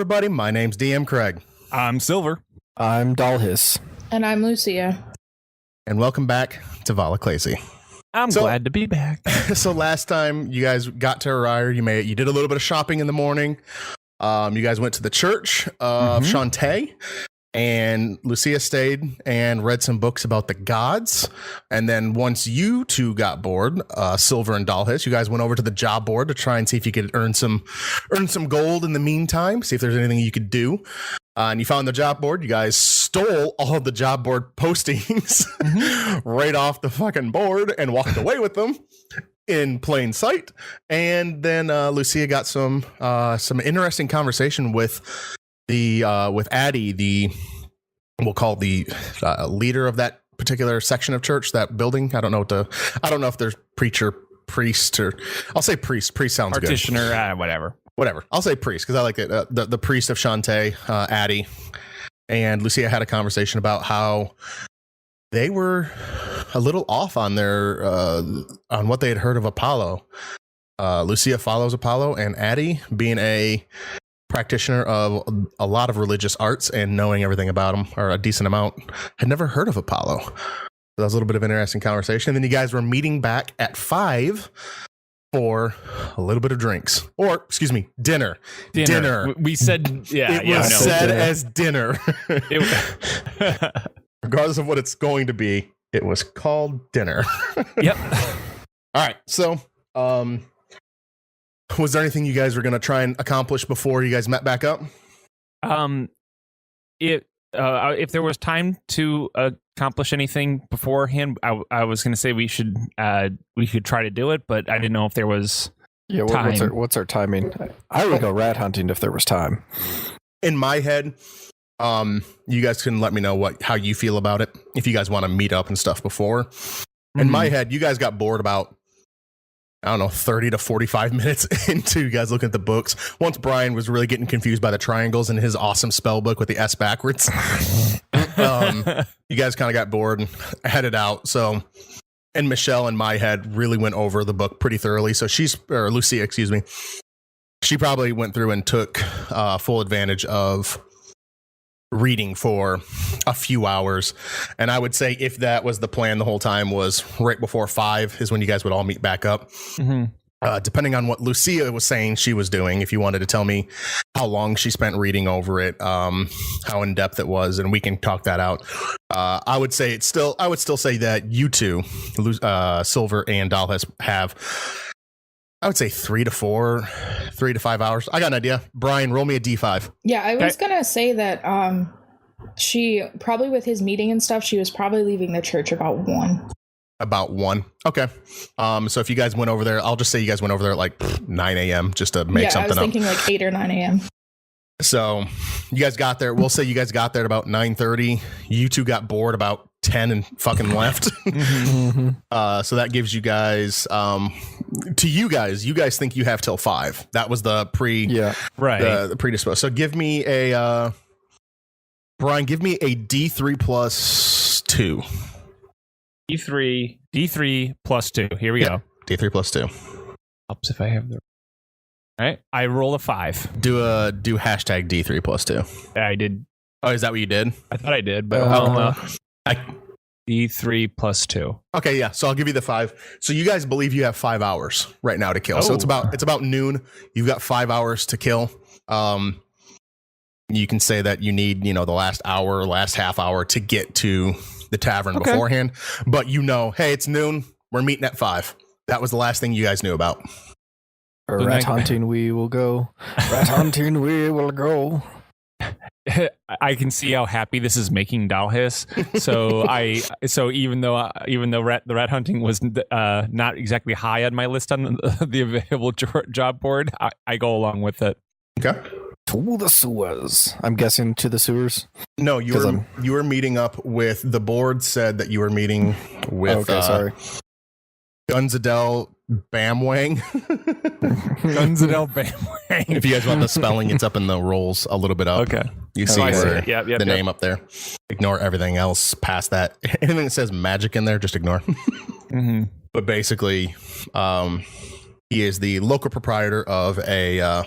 everybody. My name's DM Craig. I'm Silver. I'm Dalhis. And I'm Lucia. And welcome back to Valaclaci. I'm glad to be back. So last time you guys got to Arrire, you did a little bit of shopping in the morning. You guys went to the church of Shantae, and Lucia stayed and read some books about the gods. And then once you two got bored, Silver and Dalhis, you guys went over to the job board to try and see if you could earn some gold in the meantime, see if there's anything you could do. And you found the job board. You guys stole all of the job board postings right off the fucking board and walked away with them in plain sight. And then Lucia got some interesting conversation with Addie, we'll call the leader of that particular section of church, that building. I don't know if there's preacher, priest, or I'll say priest. Priest sounds Practitioner, good. Practitioner, whatever. I'll say priest because I like it. The priest of Shantae, Addie, and Lucia had a conversation about how they were a little off on their on what they had heard of Apollo. Lucia follows Apollo, and Addie, being a practitioner of a lot of religious arts and knowing everything about them, or a decent amount, had never heard of Apollo. So that was a little bit of an interesting conversation. And then you guys were meeting back at 5 for a little bit of drinks, or excuse me, dinner. We said, said as dinner. Regardless of what it's going to be, it was called dinner. Yep. All right. So, was there anything you guys were going to try and accomplish before you guys met back up? If there was time to accomplish anything beforehand, I was going to say we could try to do it, but I didn't know if there was time. What's our timing? I would go rat hunting if there was time. In my head, you guys can let me know how you feel about it. If you guys want to meet up and stuff before. In my head, you guys got bored about, I don't know, 30 to 45 minutes into you guys looking at the books. Once Brian was really getting confused by the triangles in his awesome spell book with the S backwards, you guys kind of got bored and headed out. So, and Michelle in my head really went over the book pretty thoroughly. So Lucia, excuse me, she probably went through and took full advantage of reading for a few hours. And I would say if that was the plan the whole time, was right before 5 is when you guys would all meet back up. Depending on what Lucia was saying she was doing, if you wanted to tell me how long she spent reading over it, how in depth it was, and we can talk that out. I would say say that you two, Silver and Dalhis, have, I would say 3 to 5 hours. I got an idea. Brian, roll me a D5. Yeah, I was going to say that she probably, with his meeting and stuff, she was probably leaving the church about 1. About 1. Okay. So if you guys went over there, I'll just say you guys went over there at like 9 a.m. just to make something up. I was thinking like 8 or 9 a.m. So you guys got there. We'll say you guys got there at about 9:30. You two got bored about 10 and fucking left. So that gives you guys, you guys think you have till 5. That was the the predisposed. So give me a, Brian, give me a D3 plus 2. D3 plus 2. Here we go. D3 plus 2. Helps if I have the. All right. I roll a 5. Do hashtag D3 plus 2. Yeah, I did. Oh, is that what you did? I thought I did, but D3 plus 2. Okay, yeah. So I'll give you the 5. So you guys believe you have 5 hours right now to kill. So it's about noon. You've got 5 hours to kill. You can say that you need, the last half hour to get to the tavern beforehand. But hey, it's noon. We're meeting at 5. That was the last thing you guys knew about. Rat hunting we will go. Rat hunting we will go. I can see how happy this is making Dalhis. So even though the rat hunting was not exactly high on my list on the available job board, I go along with it. Okay. To the sewers. I'm guessing to the sewers. No, you were meeting up with, the board said that you were meeting with Gunzadel Bamwang. Gunzadel Bamwang. If you guys want the spelling, it's up in the rolls a little bit up. Okay. You see the name up there. Ignore everything else past that. Anything that says magic in there, just ignore. But basically, he is the local proprietor of a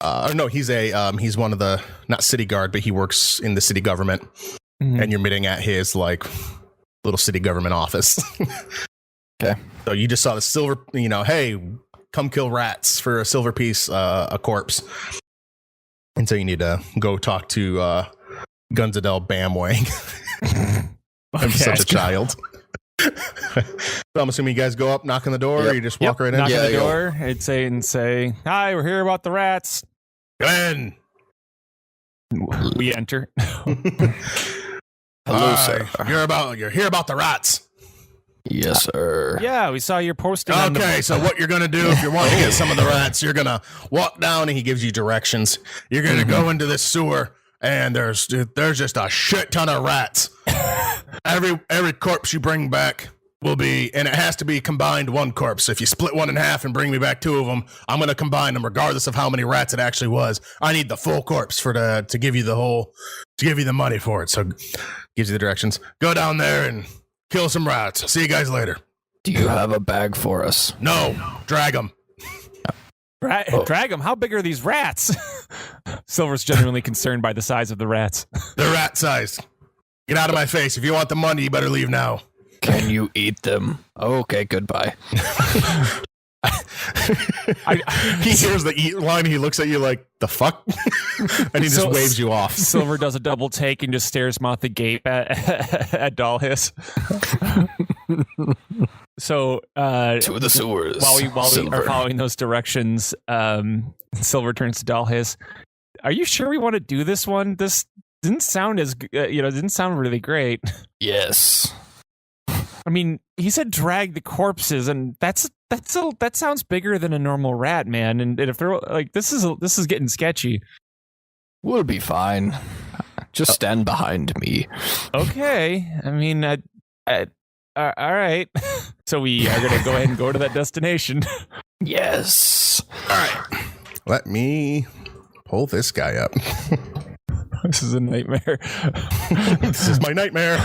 No, he's he's one of the, not city guard, but he works in the city government. And you're meeting at his like little city government office. Okay. So you just saw the silver, hey, come kill rats for a silver piece, a corpse. And so you need to go talk to Gunzadel Bamwang. I'm such a child. So I'm assuming you guys go up, knock on the door, or you just walk right in? Knock on the door, I'd say, hi, we're here about the rats. Go in. We enter. Hello, sir. You're here about the rats. Yes, sir. Yeah, we saw your posting. Okay, so what you're gonna do if you want to get some of the rats, you're gonna walk down, and he gives you directions. You're gonna go into this sewer, and there's just a shit ton of rats. Every corpse you bring back will be, and it has to be combined one corpse. If you split one in half and bring me back two of them, I'm gonna combine them regardless of how many rats it actually was. I need the full corpse to give you the money for it. So gives you the directions. Go down there and kill some rats. See you guys later. Do you have a bag for us? No, drag them. Drag them. How big are these rats? Silver's genuinely concerned by the size of the rats. They're rat sized. Get out of my face. If you want the money, you better leave now. Can you eat them? Okay, goodbye. He hears the line. He looks at you like, the fuck? And he just waves you off. Silver does a double take and just stares mouth agape at Dollhiss. So to the sewers. While we are following those directions, Silver turns to Dollhiss. Are you sure we want to do this one? This didn't sound didn't sound really great. Yes. I mean, he said drag the corpses, and that sounds bigger than a normal rat, man. And if they're like, this is getting sketchy. We'll be fine. Just stand behind me. Okay. I mean, all right. So we are going to go ahead and go to that destination. Yes. All right. Let me pull this guy up. This is a nightmare. This is my nightmare.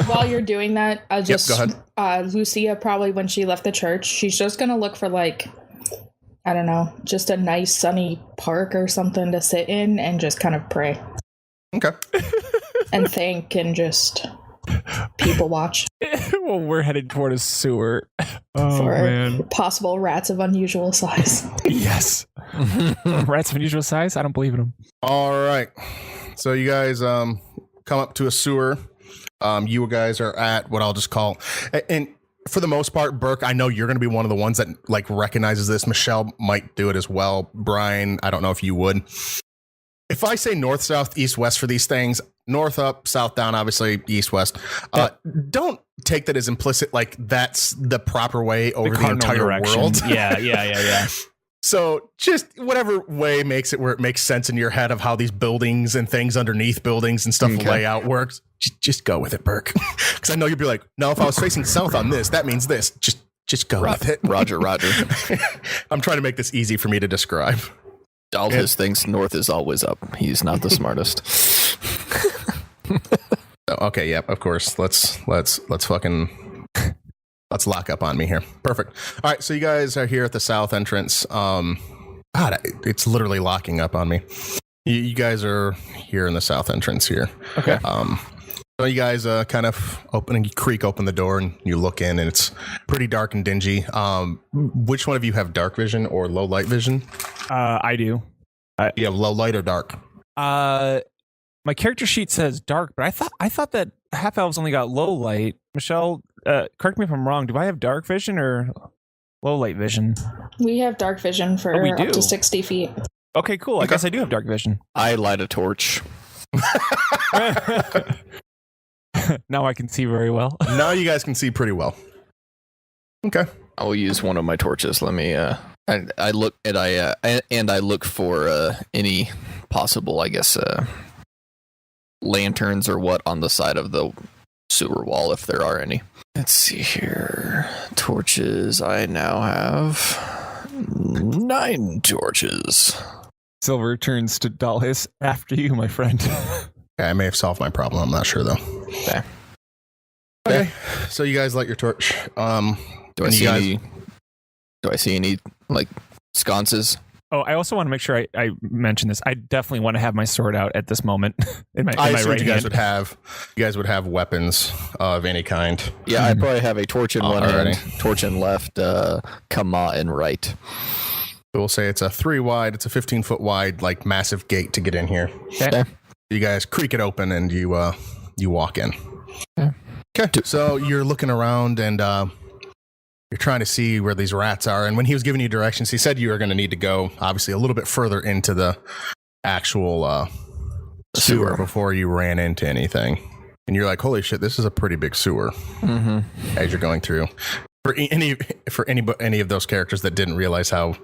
While you're doing that, I'll just go ahead. Lucia probably when she left the church, she's just gonna look for like, I don't know, just a nice sunny park or something to sit in and just kind of pray. Okay. And think and just people watch. Well, we're headed toward a sewer. Oh, for man. Possible rats of unusual size. Yes. Rats of unusual size? I don't believe in them. All right. So you guys come up to a sewer. You guys are at what I'll just call, and for the most part, Burke, I know you're going to be one of the ones that like recognizes this. Michelle might do it as well. Brian, I don't know if you would. If I say north, south, east, west for these things, north up, south down, obviously east, west, don't take that as implicit. Like that's the proper way over the entire direction. World. Yeah. So just whatever way makes it where it makes sense in your head of how these buildings and things underneath buildings and stuff layout works. Just go with it, Burke. Because I know you'll be like, no, if I was facing south on this, that means this. Just go with it. Roger. I'm trying to make this easy for me to describe. Daltis thinks north is always up. He's not the smartest. Okay, yeah, of course. Let's lock up on me here. Perfect. All right, so you guys are here at the south entrance. God, it's literally locking up on me. You guys are here in the south entrance here. Okay. So you guys kind of creak open the door and you look in and it's pretty dark and dingy. Which one of you have dark vision or low light vision? I do. You have low light or dark? My character sheet says dark, but I thought that half elves only got low light. Michelle, correct me if I'm wrong. Do I have dark vision or low light vision? We have dark vision for up to 60 feet. Okay, cool. I guess I do have dark vision. I light a torch. Now I can see very well. Now you guys can see pretty well. Okay. I'll use one of my torches. Let me. I look for any possible, I guess, lanterns or what on the side of the sewer wall, if there are any. Let's see here. Torches. I now have 9 torches. Silver turns to Dalhis. After you, my friend. I may have solved my problem. I'm not sure though. Okay. So you guys light your torch. Do I see any like sconces? Oh, I also want to make sure I mention this. I definitely want to have my sword out at this moment in my I my assumed right you guys hand. would have weapons of any kind. Yeah, I probably have a torch in one Alrighty. hand, torch in left, Kama in right. So we'll say it's a 3 wide. It's a 15-foot wide, like massive gate to get in here. Okay. You guys creak it open and you walk in. Yeah. Okay. So you're looking around and you're trying to see where these rats are. And when he was giving you directions, he said you were going to need to go, obviously, a little bit further into the actual sewer before you ran into anything. And you're like, holy shit, this is a pretty big sewer. Mm-hmm. As you're going through. For any of those characters that didn't realize how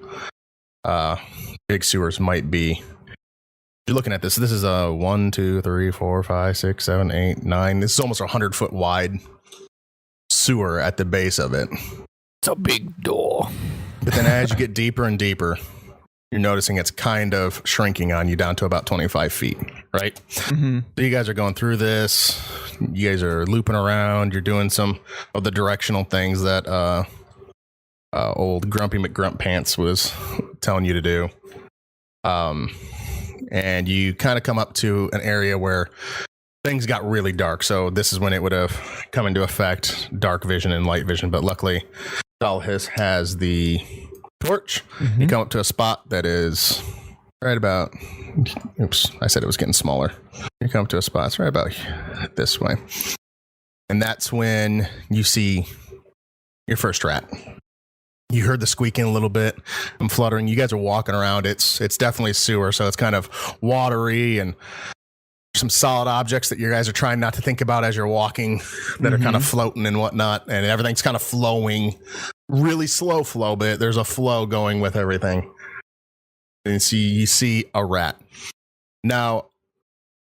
big sewers might be, you're looking at this. This is a 1, 2, 3, 4, 5, 6, 7, 8, 9. This is almost 100-foot wide sewer at the base of it. It's a big door. But then as you get deeper and deeper, you're noticing it's kind of shrinking on you down to about 25 feet, right? Mm-hmm. So you guys are going through this. You guys are looping around. You're doing some of the directional things that old Grumpy McGrump Pants was telling you to do. And you kind of come up to an area where things got really dark. So this is when it would have come into effect, dark vision and light vision. But luckily, Dalhis has the torch. Mm-hmm. You come up to a spot that is right about, oops, I said it was getting smaller. You come up to a spot, it's right about this way. And that's when you see your first rat. You heard the squeaking a little bit and fluttering. You guys are walking around. It's definitely a sewer, so it's kind of watery and some solid objects that you guys are trying not to think about as you're walking that are kind of floating and whatnot, and everything's kind of flowing. Really slow flow, but there's a flow going with everything. And so you see a rat. Now,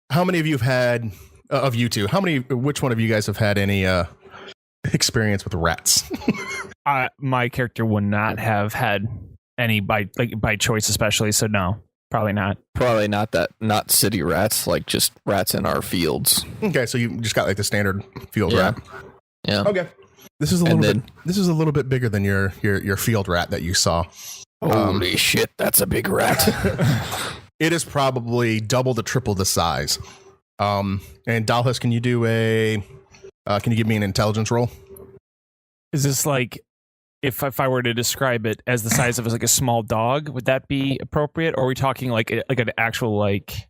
how many of you have had, of you two, which one of you guys have had any experience with rats? My character would not have had any by choice, especially. So no, probably not. Probably not city rats, like just rats in our fields. Okay, so you just got like the standard field Yeah. rat. Yeah. Okay. This is a little bit bigger than your field rat that you saw. Holy shit, that's a big rat. It is probably double to triple the size. And Dalhis, can you do can you give me an intelligence roll? Is this like if I were to describe it as the size of like a small dog, would that be appropriate? Or are we talking like an actual like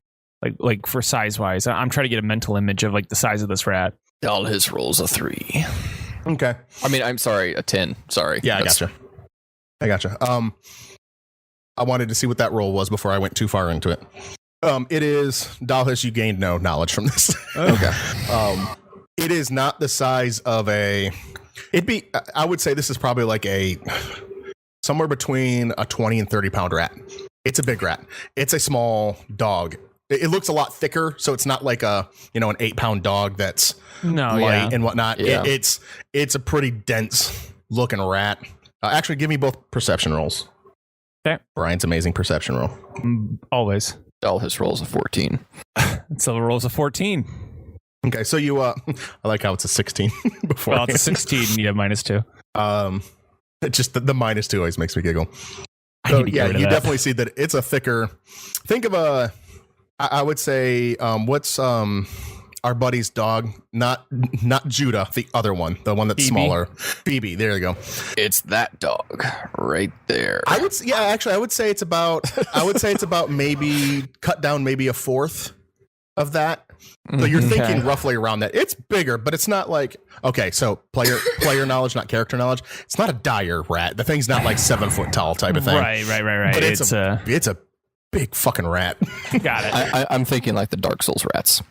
for size wise? I'm trying to get a mental image of like the size of this rat. All his rolls a 3. Okay. I mean, I'm sorry, a 10. Sorry. Yeah, I gotcha. I wanted to see what that roll was before I went too far into it. It is, Dalhis, you gained no knowledge from this. Okay. It is not the size of I would say this is probably like somewhere between a 20 and 30 pound rat. It's a big rat. It's a small dog. It looks a lot thicker, so it's not like an 8-pound dog that's light and whatnot. Yeah. It's a pretty dense looking rat. Actually, give me both perception rolls. Okay. Brian's amazing perception roll. Always. All his rolls a 14. So the rolls a 14. Okay, so you I like how it's a 16 before. Well, it's a 16. You have -2. Just the -2 always makes me giggle. I need to get yeah, rid of you that. definitely see that it's a thicker. Think of I would say what's our buddy's dog, not Judah, the other one, the one that's Phoebe. smaller. Phoebe, there you go. It's that dog right there. I would say it's about maybe cut down maybe a fourth of that. So you're thinking roughly around that. It's bigger, but it's not like, okay, so player knowledge, not character knowledge. It's not a dire rat. The thing's not like 7 foot tall type of thing. Right. But it's a big fucking rat. Got it. I'm thinking like the Dark Souls rats.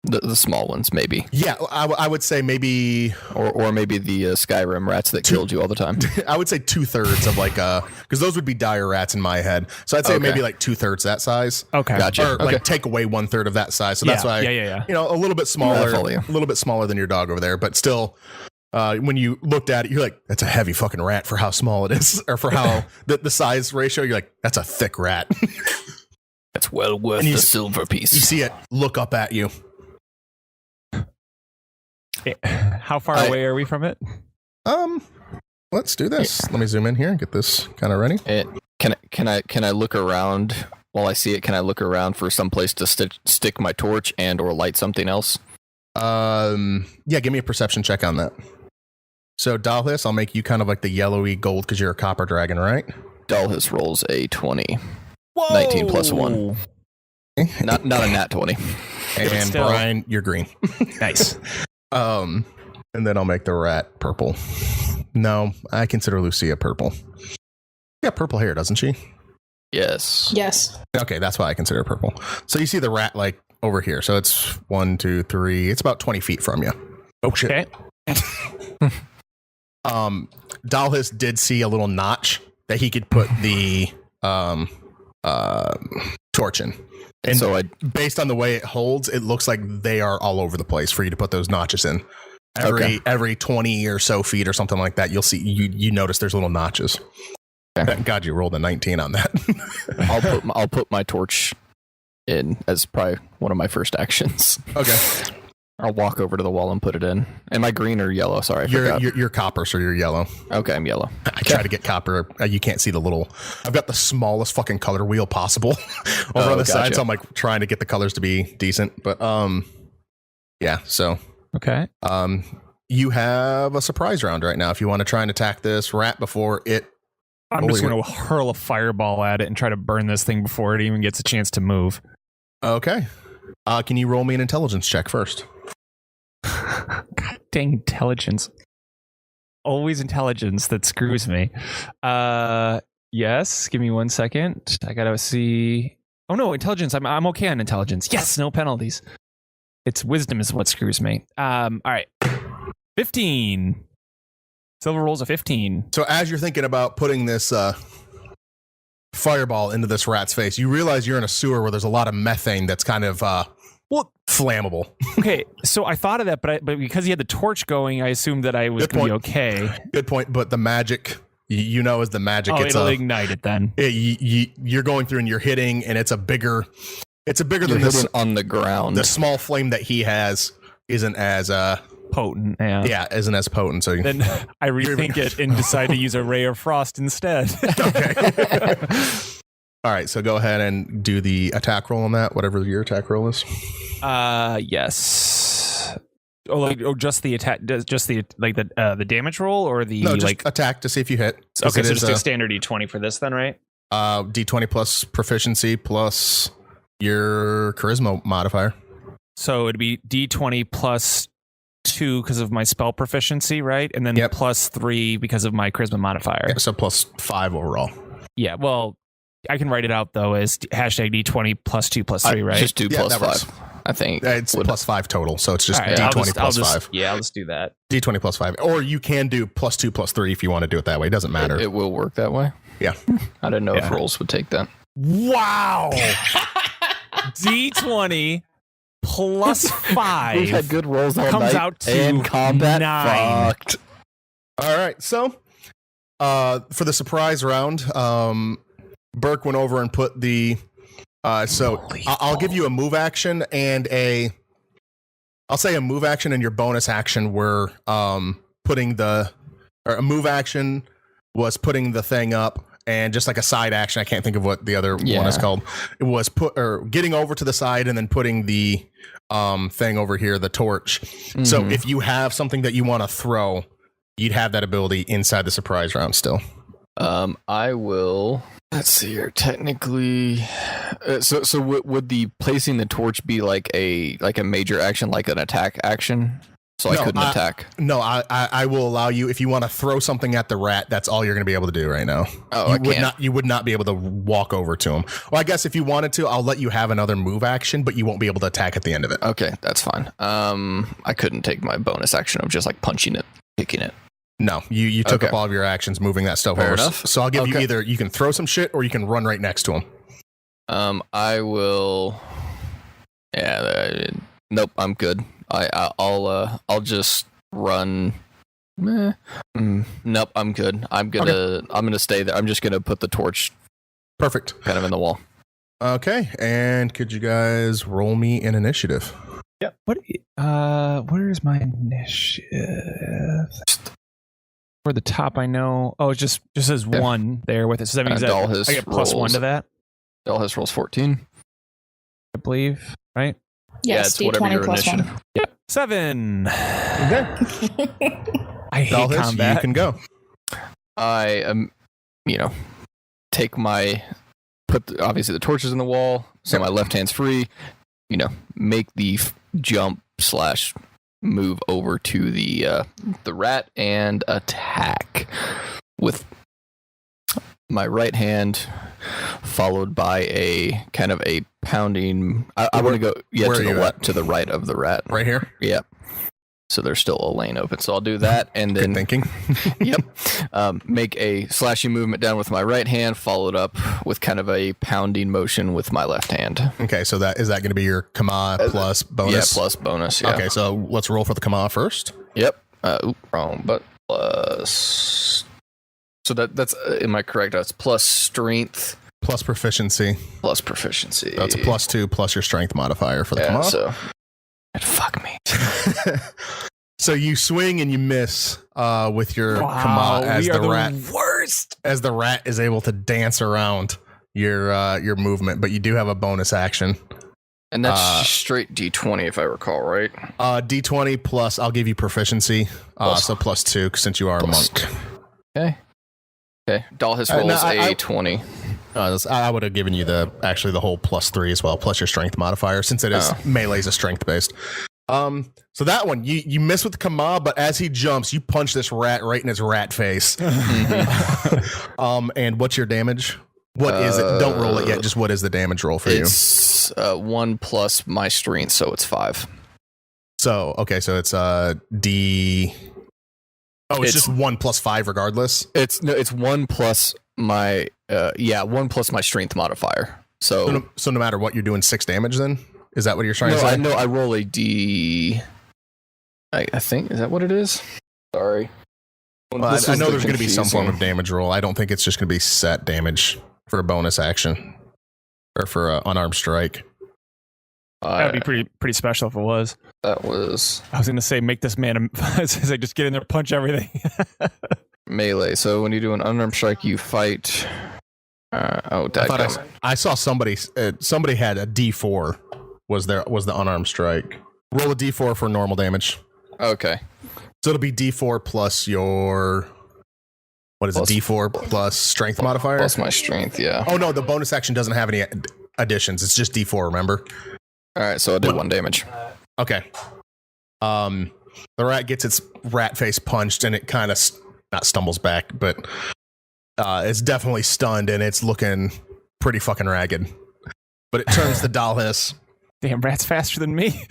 The small ones, maybe. Yeah, I would say maybe, or maybe the Skyrim rats that killed you all the time. I would say 2/3 of like because those would be dire rats in my head. So I'd say maybe like 2/3 that size. Okay. Gotcha. Or like take away 1/3 of that size. So that's why Yeah. a little bit smaller, I follow you. a little bit smaller than your dog over there, but still. When you looked at it, you're like, that's a heavy fucking rat for how small it is, or for how the size ratio. You're like, that's a thick rat. That's well worth the silver piece. You see it look up at you. How far away are we from it? Let's do this. Let me zoom in here and get this kind of ready. It Can I look around while I see it? Can I look around for some place to stick my torch and or light something else? Yeah, give me a perception check on that. So Dalhis, I'll make you kind of like the yellowy gold because you're a copper dragon, right? Dalhis rolls a 20. Whoa! 19 plus 1. Not a nat 20. And Still. Brian, you're green. Nice. And then I'll make the rat purple. No, I consider Lucia purple. She got purple hair, doesn't she? Yes. Yes. Okay, that's why I consider it purple. So you see the rat like over here. So it's 1, 2, 3. It's about 20 feet from you. Oh shit. Okay. Dalhis did see a little notch that he could put the torch in. And so based on the way it holds, it looks like they are all over the place for you to put those notches in. Every 20 or so feet or something like that, you'll see you notice there's little notches. Okay. Thank God you rolled a 19 on that. I'll put my torch in as probably one of my first actions. Okay. I'll walk over to the wall and put it in. Am I green or yellow? Sorry, you're copper, so you're yellow. Okay, I'm yellow. I try to get copper. You can't see the little. I've got the smallest fucking color wheel possible over on the side, so I'm like trying to get the colors to be decent. But yeah. So Okay. you have a surprise round right now. If you want to try and attack this rat before it. I'm just going to hurl a fireball at it and try to burn this thing before it even gets a chance to move. Okay. Can you roll me an intelligence check first? God dang intelligence. Always intelligence that screws me. Yes. Give me 1 second. I got to see. Oh, no. Intelligence. I'm okay on intelligence. Yes. No penalties. It's wisdom is what screws me. All right. 15. Silver rolls a 15. So as you're thinking about putting this fireball into this rat's face, you realize you're in a sewer where there's a lot of methane that's kind of flammable. Okay, so I thought of that, but because he had the torch going, I assumed that I was going to be okay. Good point. But the magic, is the magic. Oh, it'll ignite it then. You're going through and you're hitting, and it's bigger than this on the ground. The small flame that he has isn't as potent. Isn't as potent. So then I rethink it and decide to use a ray of frost instead. Okay. All right, so go ahead and do the attack roll on that, whatever your attack roll is. Yes. Just the attack, just the damage roll, or the attack to see if you hit. Okay, so just a standard D20 for this then, right? D20 plus proficiency plus your charisma modifier. So it'd be D20 plus 2 because of my spell proficiency, right? And then plus 3 because of my charisma modifier. Yeah, so plus 5 overall. Yeah, well, I can write it out though as hashtag D20 plus 2 plus 3, right? Just do plus 5. I think it's plus 5 total, so it's just right, D20 plus 5. Yeah, I'll just do that. D20 plus 5, or you can do plus 2 plus 3 if you want to do it that way. It doesn't matter. It will work that way. Yeah, I didn't know if rolls would take that. Wow. D20 plus 5. We've had good rolls all comes night out to and combat 9. Fucked. All right, so for the surprise round, Burke went over and put the I'll give you a move action and I'll say a move action and your bonus action were putting a move action was putting the thing up, and just like a side action, I can't think of what the other one is called. It was getting over to the side and then putting the thing over here, the torch. Mm-hmm. So if you have something that you want to throw, you'd have that ability inside the surprise round still. I will. Let's see here. Technically, so would the placing the torch be like a major action, like an attack action? So I couldn't attack. No, I will allow you if you want to throw something at the rat. That's all you're going to be able to do right now. Oh, you would not be able to walk over to him. Well, I guess if you wanted to, I'll let you have another move action, but you won't be able to attack at the end of it. Okay, that's fine. I couldn't take my bonus action of just like punching it, kicking it. No, you took up all of your actions moving that stuff over. Enough. So I'll give you either you can throw some shit or you can run right next to him. I will. Yeah. Nope. I'm good. I'll just run. Nope. I'm good. I'm gonna stay there. I'm just gonna put the torch. Perfect. Kind of in the wall. Okay. And could you guys roll me an initiative? Yep. Where's my initiative? For the top, I know. Oh, it just says 1 there with it. So that means that I get +1 to that. Dalhis rolls 14. I believe, right? Yes, it's whatever D20 your plus initiative. 1. Yeah. 7. Okay. I hate Dalhis, combat. you can go. I put obviously the torches in the wall, so my left hand's free. Make the jump / move over to the rat and attack with my right hand, followed by a kind of a pounding. I want to go to the right of the rat. Right here. Yeah. So there's still a lane open. So I'll do that, and then Good thinking. make a slashing movement down with my right hand, followed up with kind of a pounding motion with my left hand. Okay, so is that going to be your Kama plus bonus? Yeah, plus bonus. Yeah. Okay, so let's roll for the Kama first. Yep. Wrong, but plus. So that's am I correct? That's plus strength. Plus proficiency. Plus proficiency. That's a +2 plus your strength modifier for the Kama. So. Fuck me. So you swing and you miss with your Kama as the rat. Worst. As the rat is able to dance around your movement, but you do have a bonus action. And that's straight D20 if I recall, right? D20 plus I'll give you proficiency. So +2 since you are a monk. Okay. Dalhis rolls a 20. I would have given you the whole +3 as well, plus your strength modifier, since it is melee's a strength based. So that one you miss with the Kama, but as he jumps, you punch this rat right in his rat face. And what's your damage? What is it? Don't roll it yet. Just what is the damage roll for you? It's 1 plus my strength, so it's 5. So okay, so it's D. Oh, it's just 1 plus 5 regardless. It's 1 plus my 1 plus my strength modifier. So no matter what, you're doing 6 damage. Then is that what you're trying to say? I roll a D. I think is that what it is. Sorry. Well, I know there's going to be some form of damage roll. I don't think it's just going to be set damage for a bonus action or for an unarmed strike. That would be pretty special if it was. That was. I was going to say, make this man. Just get in there, punch everything. Melee. So when you do an unarmed strike, you fight. I saw somebody had a D4 was the unarmed strike. Roll a D4 for normal damage. Okay. So it'll be D4 plus your what is it? D4 plus strength modifier? Plus my strength, yeah. Oh no, the bonus action doesn't have any additions. It's just D4, remember? All right, so I did 1 damage. Okay. The rat gets its rat face punched and it kind of not stumbles back, but it's definitely stunned and it's looking pretty fucking ragged. But it turns to Dalhis. Damn, rat's faster than me.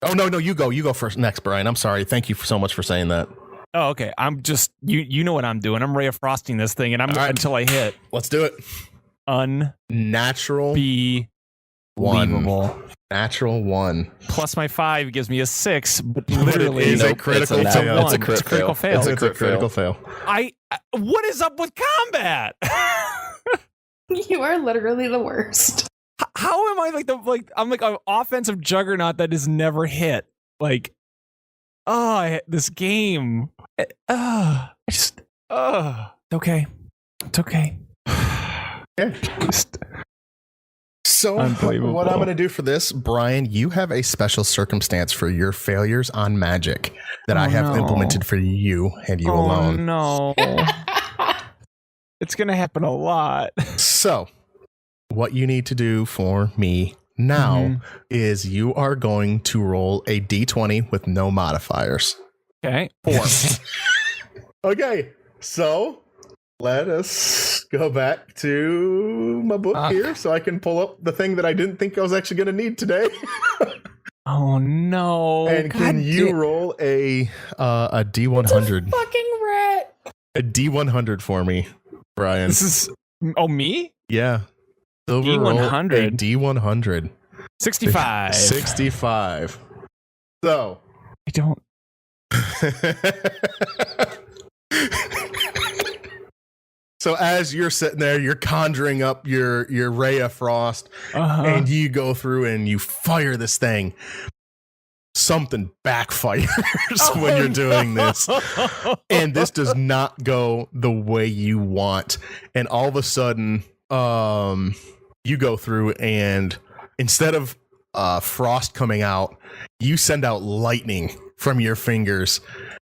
Oh no, you go first next, Brian. I'm sorry. Thank you so much for saying that. Oh, okay. I'm just you know what I'm doing. I'm Ray of Frosting this thing, and until I hit. Let's do it. Unnatural. Natural 1. Plus my 5 gives me a 6, but literally it's a critical fail. It's a critical fail. It's a critical fail. What is up with combat? You are literally the worst. How am I I'm like an offensive juggernaut that is never hit? This game. It's okay. It's okay. Yeah. So what I'm going to do for this, Brian, you have a special circumstance for your failures on magic that I have implemented for you and you alone. No. It's going to happen a lot. So what you need to do for me now is you are going to roll a D20 with no modifiers. Okay. 4. Okay. So let us go back to my book here so I can pull up the thing that I didn't think I was actually going to need today. Oh no. And can you roll a D100? It's a fucking rat. A D100 for me, Brian. This is me? Yeah. D100. A D100. 65. 65. So I don't. So as you're sitting there, you're conjuring up your ray of frost, and you go through and you fire this thing. something backfires when you're doing this. And this does not go the way you want. And all of a sudden, you go through and instead of frost coming out, you send out lightning from your fingers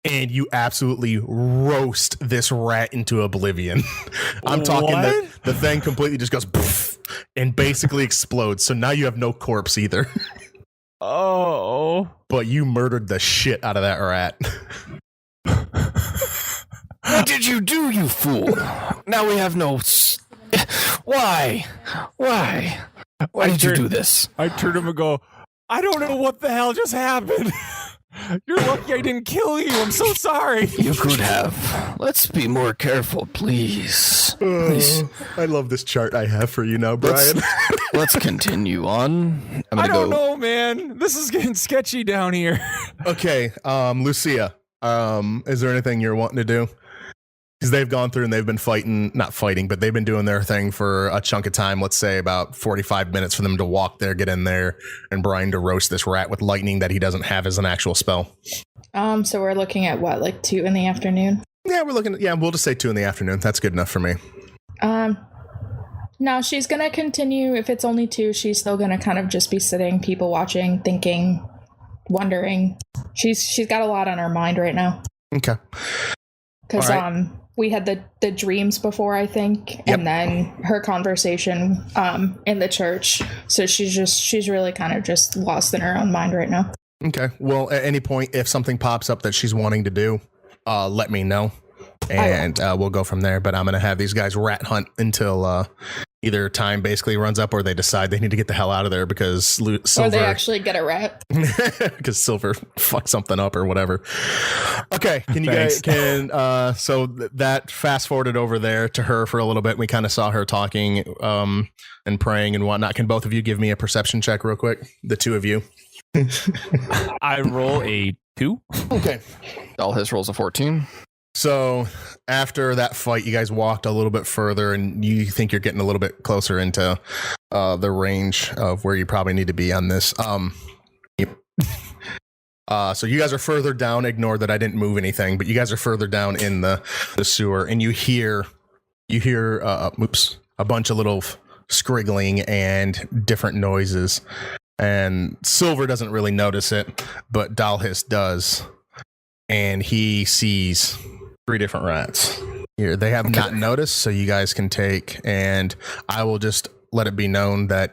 and you absolutely roast this rat into oblivion. I'm talking the thing completely just goes poof, and basically explodes. So now you have no corpse either. Oh. But you murdered the shit out of that rat. What did you do, you fool? Now we have no... Why? Why did you do this? I turn to him and go, I don't know what the hell just happened. You're lucky I didn't kill you. I'm so sorry. You could have. Let's be more careful, please. Please. I love this chart I have for you now, Brian. Let's continue on. I don't know, man. This is getting sketchy down here. Okay, Lucia, is there anything you're wanting to do? Because they've gone through and they've been not fighting, but they've been doing their thing for a chunk of time. Let's say about 45 minutes for them to walk there, get in there, and Brian to roast this rat with lightning that he doesn't have as an actual spell. So we're looking at what, like 2 in the afternoon? Yeah, we'll just say 2 in the afternoon. That's good enough for me. No, she's going to continue. If it's only 2, she's still going to kind of just be sitting, people watching, thinking, wondering. She's got a lot on her mind right now. Okay. Because we had the dreams before, I think, and then her conversation in the church. So she's really kind of just lost in her own mind right now. Okay. Well, at any point, if something pops up that she's wanting to do, let me know, and we'll go from there. But I'm going to have these guys rat hunt until either time basically runs up or they decide they need to get the hell out of there because Silver... Or they actually get a rat. Because Silver fucked something up or whatever. Okay, can you guys... So that fast forwarded over there to her for a little bit. We kind of saw her talking and praying and whatnot. Can both of you give me a perception check real quick? The 2 of you. I roll a 2. Okay. All his rolls a 14. So after that fight, you guys walked a little bit further and you think you're getting a little bit closer into the range of where you probably need to be on this. So you guys are further down. Ignore that I didn't move anything, but you guys are further down in the sewer and you hear a bunch of little scriggling and different noises. And Silver doesn't really notice it, but Dalhis does. And he sees 3 different rats. Here, they have not noticed, so you guys can take, and I will just let it be known that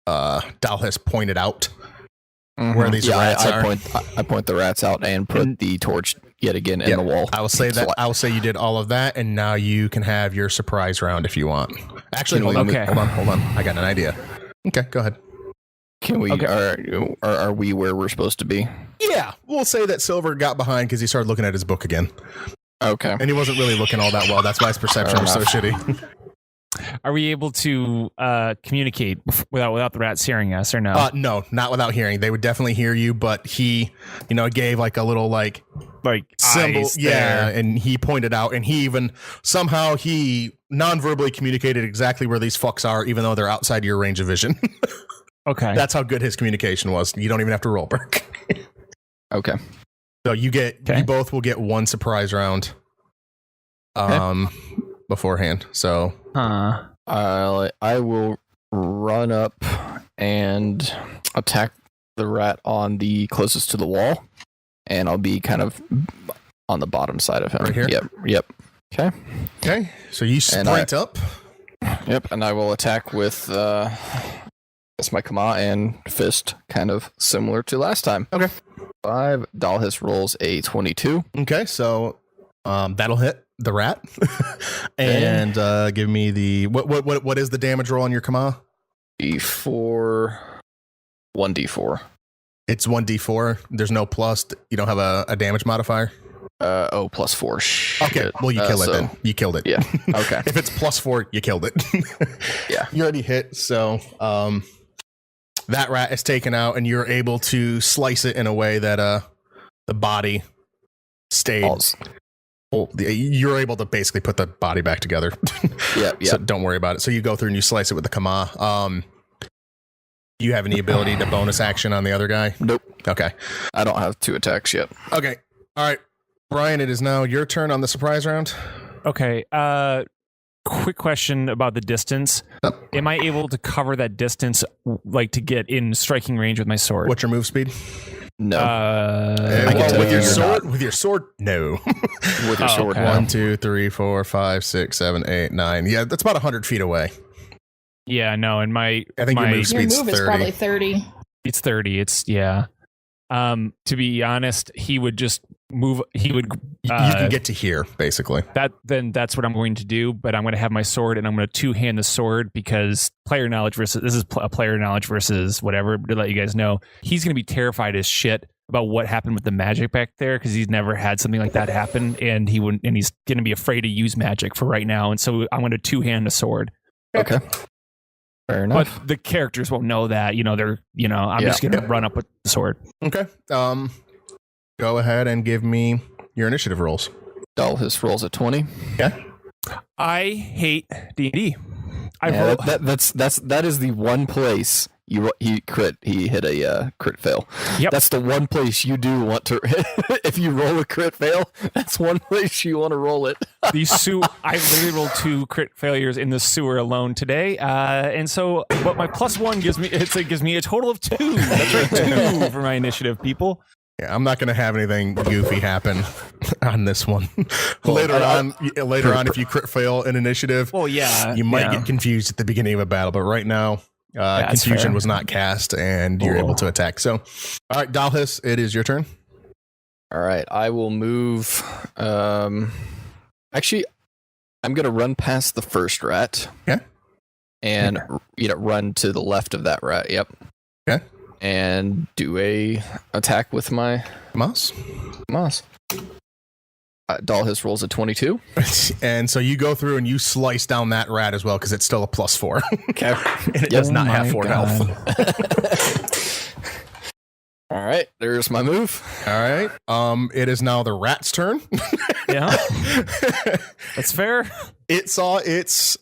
Dalhis pointed out where these rats are. I point the rats out and put the torch yet again in the wall. I will say that. I will say you did all of that, and now you can have your surprise round if you want. Actually, hold on. I got an idea. Okay, go ahead. Can we? Okay. Are we where we're supposed to be? Yeah, we'll say that Silver got behind because he started looking at his book again. Okay, and he wasn't really looking all that well. That's why his perception was so shitty. Are we able to communicate without the rats hearing us or no? No, not without hearing. They would definitely hear you, but he, gave like a little like symbol, there. And he pointed out, and he even somehow he non-verbally communicated exactly where these fucks are, even though they're outside your range of vision. Okay, that's how good his communication was. You don't even have to roll, Burke. Okay. So you both will get 1 surprise round beforehand. So I will run up and attack the rat on the closest to the wall, and I'll be kind of on the bottom side of him. Right here? Yep. Okay. So you sprint up. Yep, and I will attack with my Kama and fist, kind of similar to last time. Okay. 5. Dalhis rolls a 22. Okay, so that'll hit the rat. And give me the what is the damage roll on your Kama? D4. 1d4. It's 1d4. There's no plus. You don't have a damage modifier. +4. Shit. Okay, well you kill it then. You killed it. Yeah. Okay. If it's +4, you killed it. Yeah. You already hit. So that rat is taken out, and you're able to slice it in a way that the body stayed. Well, you're able to basically put the body back together. Yeah. So don't worry about it. So you go through and you slice it with the Kama. Do you have any ability to bonus action on the other guy? Nope. Okay. I don't have 2 attacks yet. Okay. All right. Brian, it is now your turn on the surprise round. Okay. Quick question about the distance. Am I able to cover that distance, like to get in striking range with my sword? What's your move speed? No. With your sword? With your sword? No. With your sword, okay. no. 1, 2, 3, 4, 5, 6, 7, 8, 9. Yeah, that's about 100 feet away. Yeah, no, and I think your move Your speed's move 30. is probably 30. it's 30. It's yeah. To be honest, he would just move. He would. You can get to here, basically. That's what I'm going to do. But I'm going to have my sword, and I'm going to two-hand the sword because player knowledge versus this is a player knowledge versus whatever. To let you guys know, he's going to be terrified as shit about what happened with the magic back there because he's never had something like that happen, and he's going to be afraid to use magic for right now. And so I'm going to two-hand the sword. Okay. Fair enough. But the characters won't know that. I'm just going to run up with the sword. Okay. Go ahead and give me your initiative rolls. Dalhis rolls a 20. Yeah. I hate D&D. That is the one place he hit a crit fail. Yep. That's the one place you do want to. If you roll a crit fail, that's one place you want to roll it. I literally rolled 2 crit failures in the sewer alone today, and so what my +1 gives me, it gives me a total of 2. That's right, 2 for my initiative, people. Yeah, I'm not going to have anything goofy happen on this one. later on, if you crit fail an initiative, Well, yeah, you might get confused at the beginning of a battle. But right now, That's confusion fair. was not cast, and you're able to attack. So, all right, Dalhis, it is your turn. All right, I will move. Actually, I'm gonna run past the first rat. Okay. And run to the left of that rat. Yep. Okay. And do a attack with my Mouse. Dalhis rolls a 22. And so you go through and you slice down that rat as well because it's still a +4. Okay. And it does not have 4 health. All right, there's my move. All right. It is now the rat's turn. Yeah, that's fair. It saw its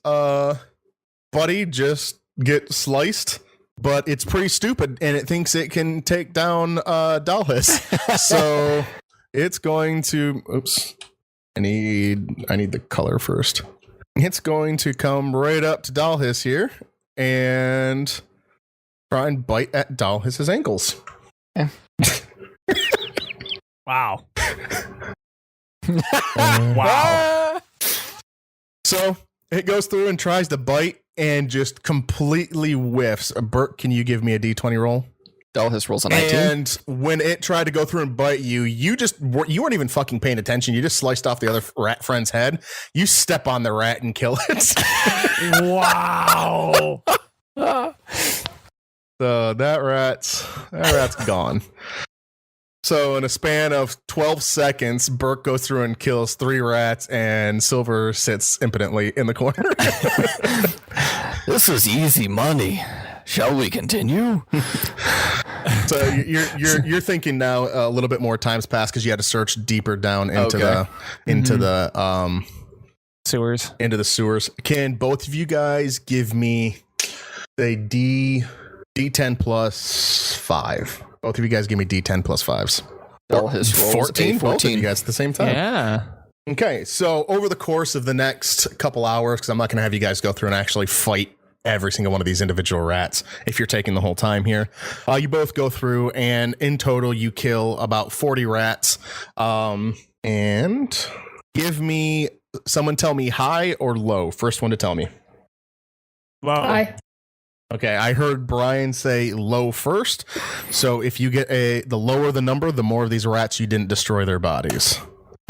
buddy just get sliced, but it's pretty stupid and it thinks it can take down Dalhis. So it's going to I need the color first. It's going to come right up to Dalhis here and try and bite at Dalhis's ankles. Wow. Wow. So it goes through and tries to bite and just completely whiffs. Bert, can you give me a D20 roll? Dalhis rolls a 19. And when it tried to go through and bite you, you weren't even fucking paying attention. You just sliced off the other rat friend's head. You step on the rat and kill it. Wow. So that rat's gone. So in a span of 12 seconds, Burke goes through and kills 3 rats, and Silver sits impotently in the corner. This is easy money. Shall we continue? So you're thinking now a little bit more time's passed because you had to search deeper down into the Sewers. into the sewers. Can both of you guys give me a D10 plus 5? Both of you guys give me D10 plus 5s. Dalhis rolls 14? a Both of 14. you guys at the same time. Yeah. Okay, so over the course of the next couple hours, because I'm not going to have you guys go through and actually fight every single one of these individual rats if you're taking the whole time here, you both go through and in total you kill about 40 rats. And give me, someone tell me high or low. First one to tell me. Well, Okay, I heard Brian say low first. So if you get the lower the number, the more of these rats you didn't destroy their bodies.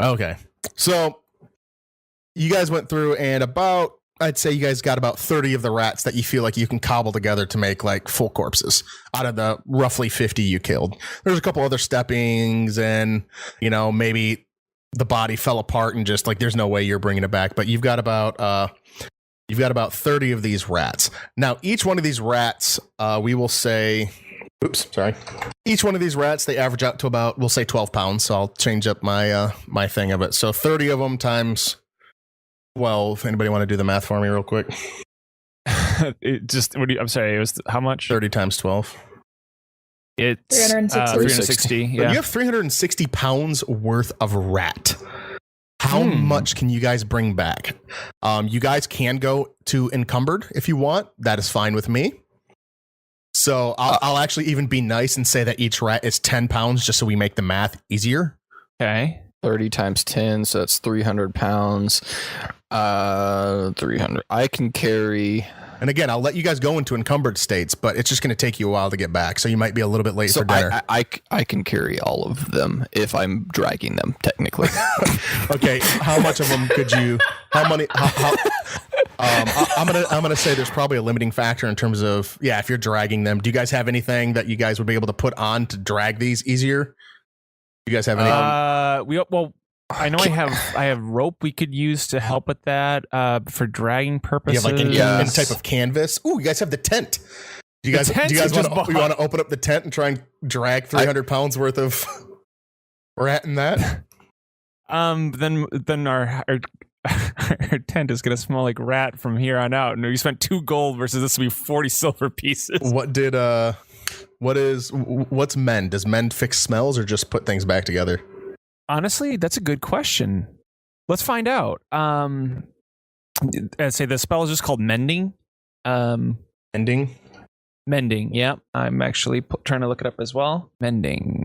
Okay. So you guys went through and I'd say you guys got about 30 of the rats that you feel like you can cobble together to make like full corpses out of the roughly 50 you killed. There's a couple other steppings and, maybe the body fell apart and just like, there's no way you're bringing it back, but you've got about 30 of these rats. Now, each one of these rats, we will say, each one of these rats, they average out to about, we'll say 12 pounds. So I'll change up my thing of it. So 30 of them times 12. Anybody want to do the math for me real quick? I'm sorry. It was how much? 30 times 12. It's 360. 360. Yeah. You have 360 pounds worth of rat. How much can you guys bring back? You guys can go to encumbered if you want. That is fine with me. So I'll actually even be nice and say that each rat is 10 pounds just so we make the math easier. Okay. 30 times 10, so that's 300 pounds. 300. I can carry. And again, I'll let you guys go into encumbered states, but it's just going to take you a while to get back. So you might be a little bit late for dinner. I can carry all of them if I'm dragging them, technically. Okay, how much of them could you? How many? I'm gonna say there's probably a limiting factor in terms of if you're dragging them. Do you guys have anything that you guys would be able to put on to drag these easier? You guys have any? I know I have rope we could use to help with that for dragging purposes. You have like any type of canvas. Ooh, you guys have the tent. Do you guys want to open up the tent and try and drag 300 pounds worth of rat in that? Then our tent is gonna smell like rat from here on out. And we spent 2 gold versus this will be 40 silver pieces. What's mend? Does mend fix smells or just put things back together? Honestly, that's a good question. Let's find out. I'd say the spell is just called mending. Mending. Yeah, I'm actually trying to look it up as well. Mending.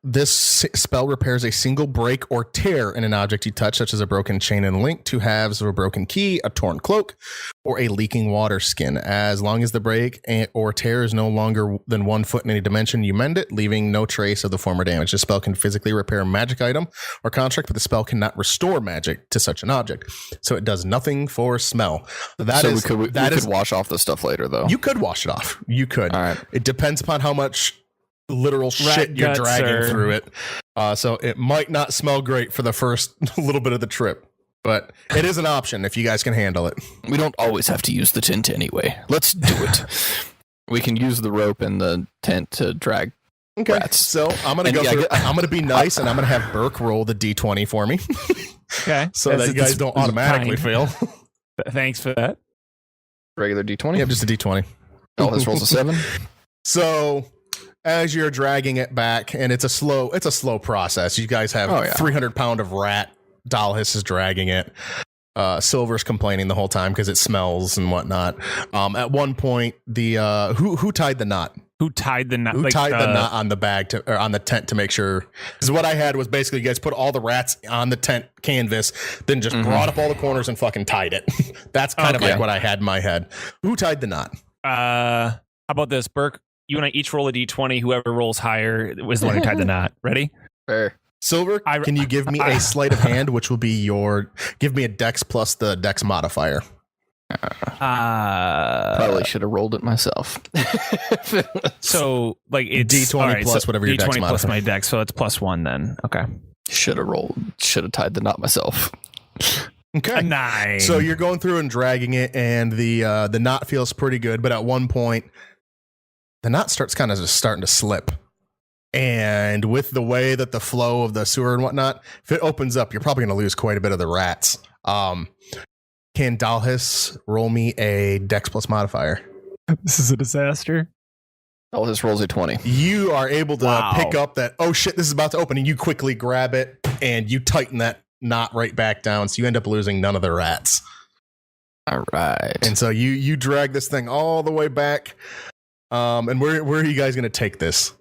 This spell repairs a single break or tear in an object you touch, such as a broken chain and link, 2 halves of a broken key, a torn cloak, or a leaking water skin. As long as the break or tear is no longer than 1 foot in any dimension, you mend it, leaving no trace of the former damage. The spell can physically repair a magic item or construct, but the spell cannot restore magic to such an object. So it does nothing for smell. We could wash off the stuff later, though. You could wash it off. You could. All right. It depends upon how much literal shit you're dragging through it. So it might not smell great for the first little bit of the trip, but it is an option if you guys can handle it. We don't always have to use the tent anyway. Let's do it. We can use the rope and the tent to drag rats. So I'm gonna I'm gonna be nice and I'm gonna have Burke roll the D20 for me. Okay. So that you guys don't automatically fail. Thanks for that. Regular D20? Yeah, just a D20. Oh, this rolls a 7. So as you're dragging it back, and it's a slow process. You guys have 300 pound of rat. Dalhis is dragging it. Silver's complaining the whole time because it smells and whatnot. At one point, the who tied the knot? Who tied the knot? Who tied the knot on the bag or on the tent to make sure? Because what I had was basically you guys put all the rats on the tent canvas, then just brought up all the corners and fucking tied it. That's kind of like what I had in my head. Who tied the knot? How about this, Burke? You and I each roll a d20. Whoever rolls higher was the one who tied the knot. Ready? Fair. Silver, can you give me a sleight of hand, which will be give me a dex plus the dex modifier. Probably should have rolled it myself. So like it's D20 plus whatever your dex D20 modifier. plus my dex, so it's +1 then. Okay. Should have tied the knot myself. Okay. A 9. So you're going through and dragging it, and the knot feels pretty good, but at one point, the knot starts kind of just starting to slip. And with the way that the flow of the sewer and whatnot, if it opens up, you're probably going to lose quite a bit of the rats. Can Dalhis roll me a dex plus modifier? This is a disaster. Dalhis rolls a 20. You are able to pick up that, oh shit, this is about to open, and you quickly grab it, and you tighten that knot right back down, so you end up losing none of the rats. All right. And so you drag this thing all the way back. And where are you guys going to take this?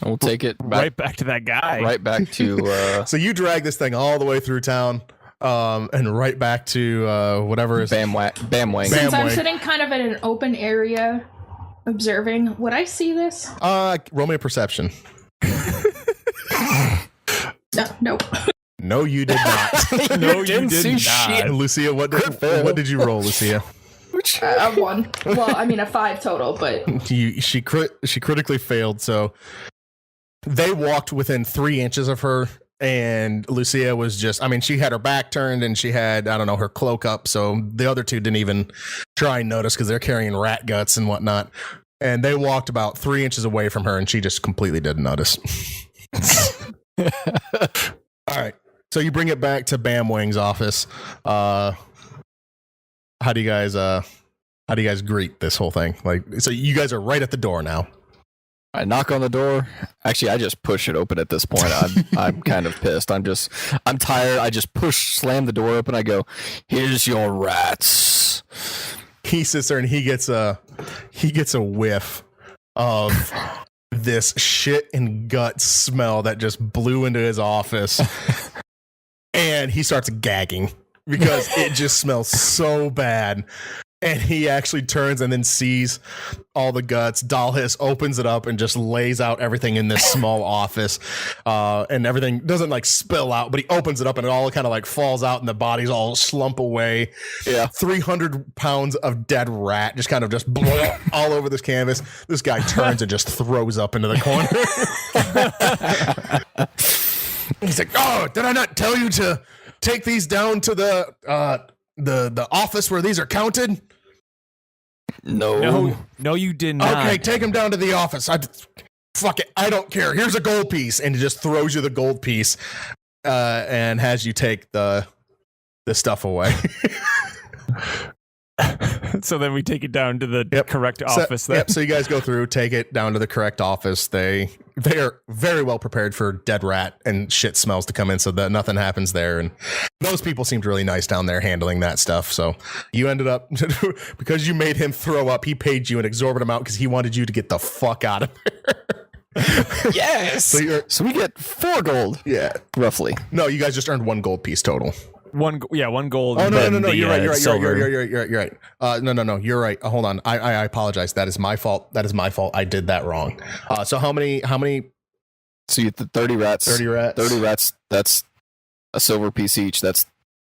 We'll take it right back to that guy. Right back to. So you drag this thing all the way through town, and right back to whatever is Bamwang. Since I'm sitting kind of in an open area, observing, would I see this? Roll me a perception. No. No, you did not. No, you didn't see not. shit. Lucia, what did you roll, Lucia? A 1. Well, I mean a 5 total, but she critically failed. So they walked within 3 inches of her, and Lucia was just, I mean, she had her back turned and she had, I don't know, her cloak up. So the other two didn't even try and notice because they're carrying rat guts and whatnot. And they walked about 3 inches away from her, and she just completely didn't notice. All right. So you bring it back to Bamwang's office. How do you guys How do you guys greet this whole thing? Like, so you guys are right at the door now. I knock on the door. Actually, I just push it open at this point. I'm kind of pissed. I'm tired. I just slam the door open. I go, "Here's your rats." He sits there and he gets a whiff of this shit and gut smell that just blew into his office, and he starts gagging because it just smells so bad. And he actually turns and then sees all the guts. Dalhis opens it up and just lays out everything in this small office. And everything doesn't like spill out, but he opens it up and it all kind of like falls out and the bodies all slump away. Yeah. 300 pounds of dead rat just kind of just all over this canvas. This guy turns and just throws up into the corner. He's like, "Oh, did I not tell you to take these down to the office where these are counted?" No, you did not. Okay, take him down to the office. Fuck it, I don't care. Here's a gold piece, and he just throws you the gold piece, and has you take the stuff away. So then we take it down to the correct office. So you guys go through, take it down to the correct office. They are very well prepared for dead rat and shit smells to come in, so that nothing happens there. And those people seemed really nice down there handling that stuff. So you ended up, because you made him throw up, he paid you an exorbitant amount because he wanted you to get the fuck out of there. Yes. So we get 4 gold. Yeah, roughly. No, you guys just earned 1 gold piece total. One gold. Oh no! You're right. You're right. No. You're right. Hold on. I apologize. That is my fault. I did that wrong. So how many? So you get 30 rats. 30 rats. That's a silver piece each. That's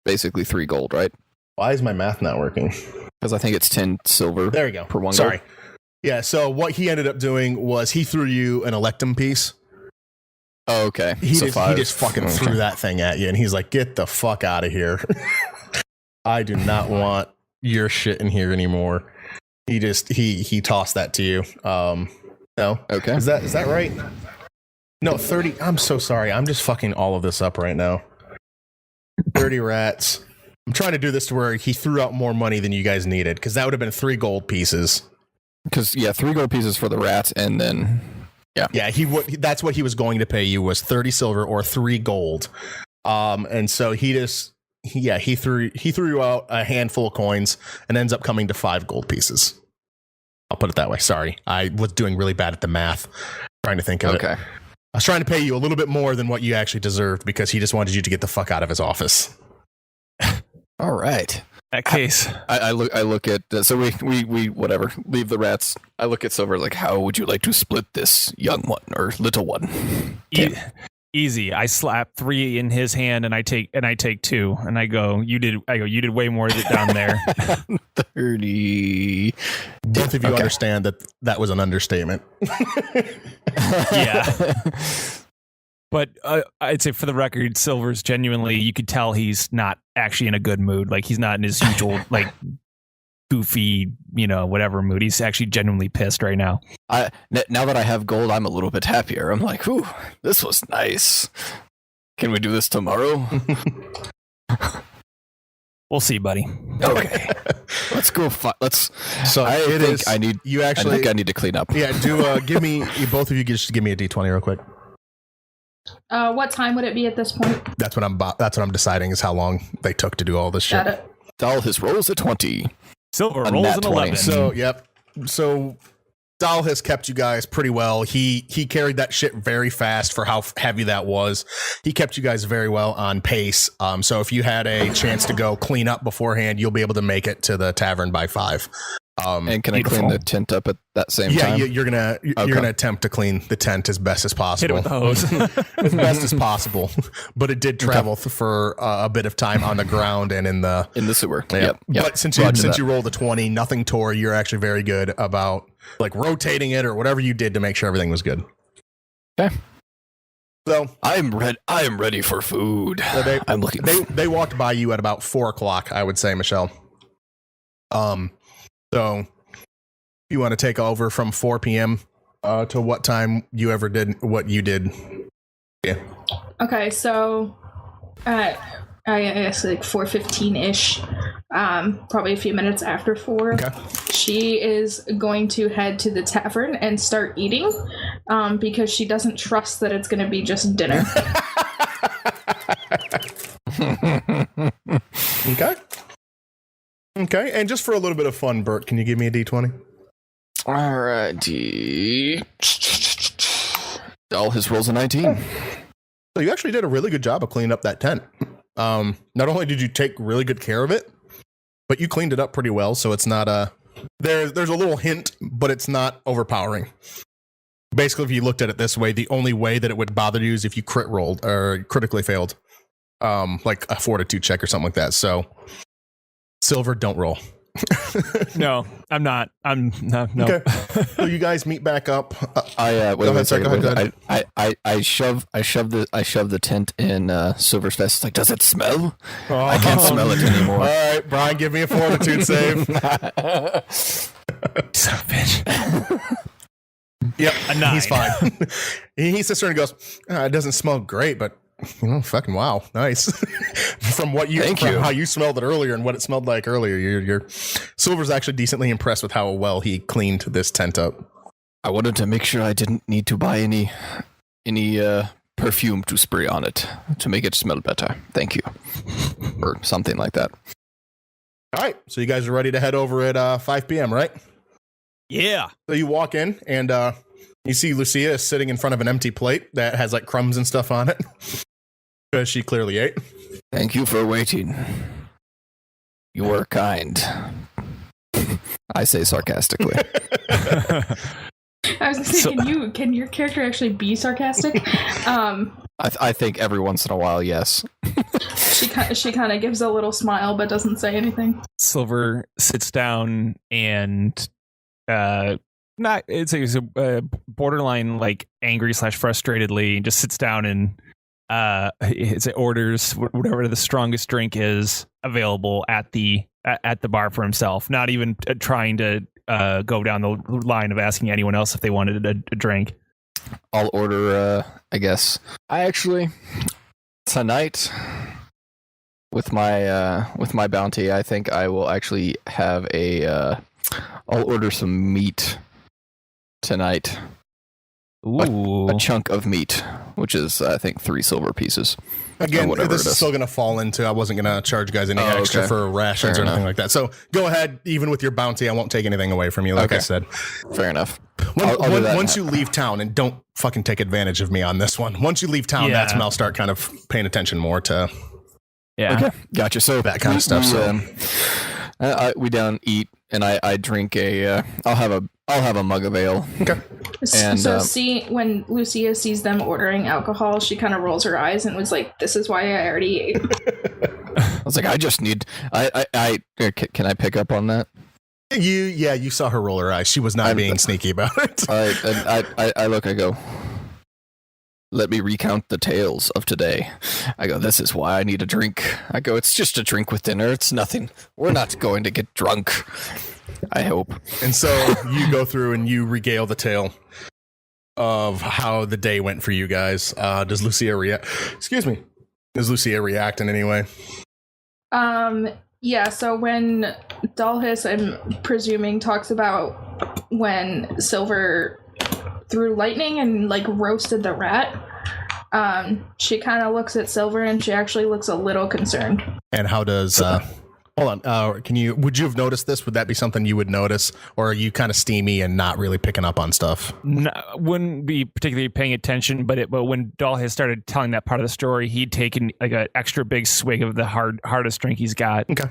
basically 3 gold, right? Why is my math not working? Because I think it's 10 silver. There we go. Per 1 Sorry. gold. Yeah. So what he ended up doing was he threw you an electum piece. Oh, okay. He just fucking threw that thing at you, and he's like, "Get the fuck out of here! I do not want your shit in here anymore." He tossed that to you. No, okay. Is that right? No, 30. I'm so sorry. I'm just fucking all of this up right now. 30 rats. I'm trying to do this to where he threw out more money than you guys needed, because that would have been 3 gold pieces. Because 3 gold pieces for the rats, and then. Yeah. That's what he was going to pay you, was 30 silver or 3 gold. And so he threw you out a handful of coins and ends up coming to 5 gold pieces. I'll put it that way. Sorry. I was doing really bad at the math, trying to think of it. I was trying to pay you a little bit more than what you actually deserved because he just wanted you to get the fuck out of his office. All right. That case. I look at so we whatever, leave the rats. I look at Silver like, how would you like to split this, young one or little one? Easy. I slap 3 in his hand and I take 2 and I go, you did way more down there. 30. Both of you understand that was an understatement. Yeah. But I'd say for the record, Silver's genuinely, you could tell he's not actually in a good mood. Like, he's not in his usual, like, goofy, whatever mood. He's actually genuinely pissed right now. Now that I have gold, I'm a little bit happier. I'm like, ooh, this was nice. Can we do this tomorrow? We'll see, buddy. Okay. Let's go. I need to clean up. Yeah, give me, both of you just give me a D20 real quick. What time would it be at this point? That's what I'm deciding is how long they took to do all this shit. Got it. Dalhis rolls a 20. Silver rolls an 11. So, yep. So Dalhis kept you guys pretty well. He carried that shit very fast for how heavy that was. He kept you guys very well on pace. So if you had a chance to go clean up beforehand, you'll be able to make it to the tavern by 5. And can beautiful. I clean the tent up at that same time? Yeah, you're gonna attempt to clean the tent as best as possible. Hit it with the hose. As best as possible. But it did travel for a bit of time on the ground and in the sewer. Yeah. Yep. But since you rolled a 20, nothing tore. You're actually very good about like rotating it or whatever you did to make sure everything was good. Okay. So I am ready for food. So I'm looking. They walked by you at about 4:00, I would say, Michelle. So if you want to take over from 4 p.m. To what time you ever did what you did. Yeah. Okay, so I guess like 4:15-ish. probably a few minutes after 4. Okay. She is going to head to the tavern and start eating because she doesn't trust that it's going to be just dinner. Okay. Okay, and just for a little bit of fun, Bert, can you give me a D20? Alrighty. His rolls a 19. So you actually did a really good job of cleaning up that tent. Not only did you take really good care of it, but you cleaned it up pretty well, so it's not there's a little hint, but it's not overpowering. Basically, if you looked at it this way, the only way that it would bother you is if you crit rolled or critically failed. Like a fortitude check or something like that. So Silver, don't roll. No, I'm not. I'm no. Okay. So you guys meet back up. Wait a second. Go ahead. I shove the tent in Silver's vest. It's like, does it smell? I can't smell it anymore. All right, Brian, give me a fortitude save. Son of a bitch. Yep, A 9. he's fine. He sits there and goes, it doesn't smell great, but fucking wow, nice. From how you smelled it earlier and what it smelled like earlier, your Silver's actually decently impressed with how well he cleaned this tent up. I wanted to make sure I didn't need to buy any perfume to spray on it to make it smell better. Thank you, or something like that. All right, so you guys are ready to head over at 5 p.m., right? Yeah. So you walk in and you see Lucia is sitting in front of an empty plate that has like crumbs and stuff on it because she clearly ate. Thank you for waiting. You were kind. I say sarcastically. I was going to say, can your character actually be sarcastic? I think every once in a while, yes. She kind of gives a little smile but doesn't say anything. Silver sits down and it's a borderline like angry / frustratedly, just sits down and it orders whatever the strongest drink is available at the bar for himself, not even trying to go down the line of asking anyone else if they wanted a drink. I'll order I guess I actually tonight with my bounty, I think I will actually have I'll order some meat tonight. Ooh. A chunk of meat, which is I think 3 silver pieces. Again, this is still going to fall into, I wasn't going to charge you guys any extra for rations or anything like that. So go ahead, even with your bounty, I won't take anything away from you, like I said. Fair enough. Once you leave town, and don't fucking take advantage of me on this one. Once you leave town, that's when I'll start kind of paying attention more to Okay, gotcha. So that kind of stuff. We down eat, and I drink I'll have a mug of ale. Okay. And, when Lucia sees them ordering alcohol, she kind of rolls her eyes and was like, "This is why I already ate." I was like, I just need. Can I pick up on that? You saw her roll her eyes. She was not being sneaky about it. All right, and I look. I go. Let me recount the tales of today. I go, this is why I need a drink. I go, it's just a drink with dinner. It's nothing. We're not going to get drunk. I hope. And so you go through and you regale the tale of how the day went for you guys. Does Lucia react? Excuse me. Does Lucia react in any way? Yeah, so when Dalhis, I'm presuming, talks about when Silver threw lightning and like roasted the rat, she kind of looks at Silver and she actually looks a little concerned. And how does hold on, would you have noticed this? Would that be something you would notice, or are you kind of steamy and not really picking up on stuff? No, wouldn't be particularly paying attention, but when Dalhis started telling that part of the story, he'd taken like an extra big swig of the hardest drink he's got. Okay.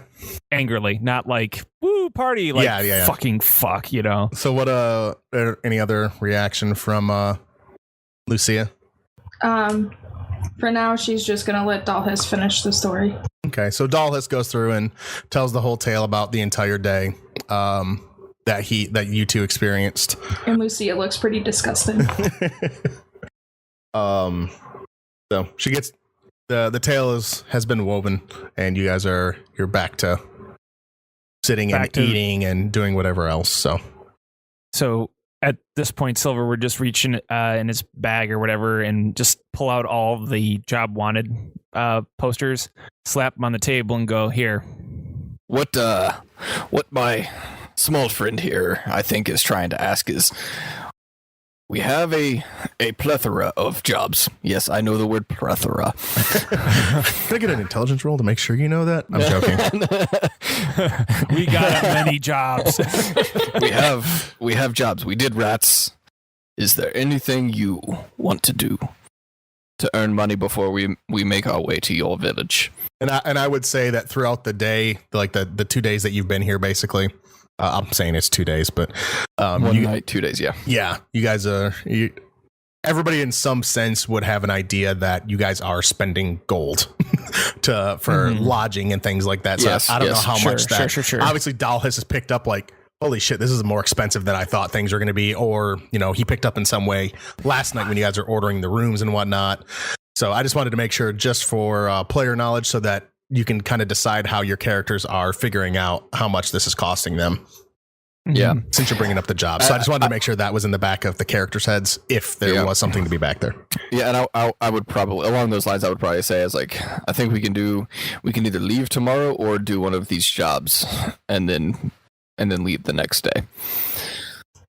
Angrily, not like woo party, like yeah. Fucking fuck, you know. So what any other reaction from Lucia? For now, she's just gonna let Dalhis finish the story. Okay, so Dalhis goes through and tells the whole tale about the entire day that you two experienced. And Lucia looks pretty disgusting. So she gets the tale has been woven, and you guys you're back to sitting and eating and doing whatever else. So at this point, Silver would just reach in his bag or whatever and just pull out all the job wanted posters, slap them on the table, and go, "Here, What my small friend here, I think, is trying to ask is, we have a plethora of jobs. Yes, I know the word plethora. Can I get an intelligence roll to make sure you know that? I'm joking. We got many jobs. we have jobs. We did rats. Is there anything you want to do to earn money before we make our way to your village? And I would say that throughout the day, like the 2 days that you've been here, basically, I'm saying it's 2 days, but 1 night, 2 days, yeah. Yeah, you guys everybody in some sense would have an idea that you guys are spending gold for lodging and things like that. So Yes, I don't know how much that. Sure. Obviously, Dalhis has picked up like, holy shit, this is more expensive than I thought things were going to be. Or, he picked up in some way last night when you guys are ordering the rooms and whatnot. So I just wanted to make sure, just for player knowledge, so that you can kind of decide how your characters are figuring out how much this is costing them. Yeah. Since you're bringing up the job. So I just wanted to make sure that was in the back of the characters' heads, if there was something to be back there. Yeah, and I would probably, along those lines, I would probably say, as like, I think we can either leave tomorrow or do one of these jobs and then leave the next day.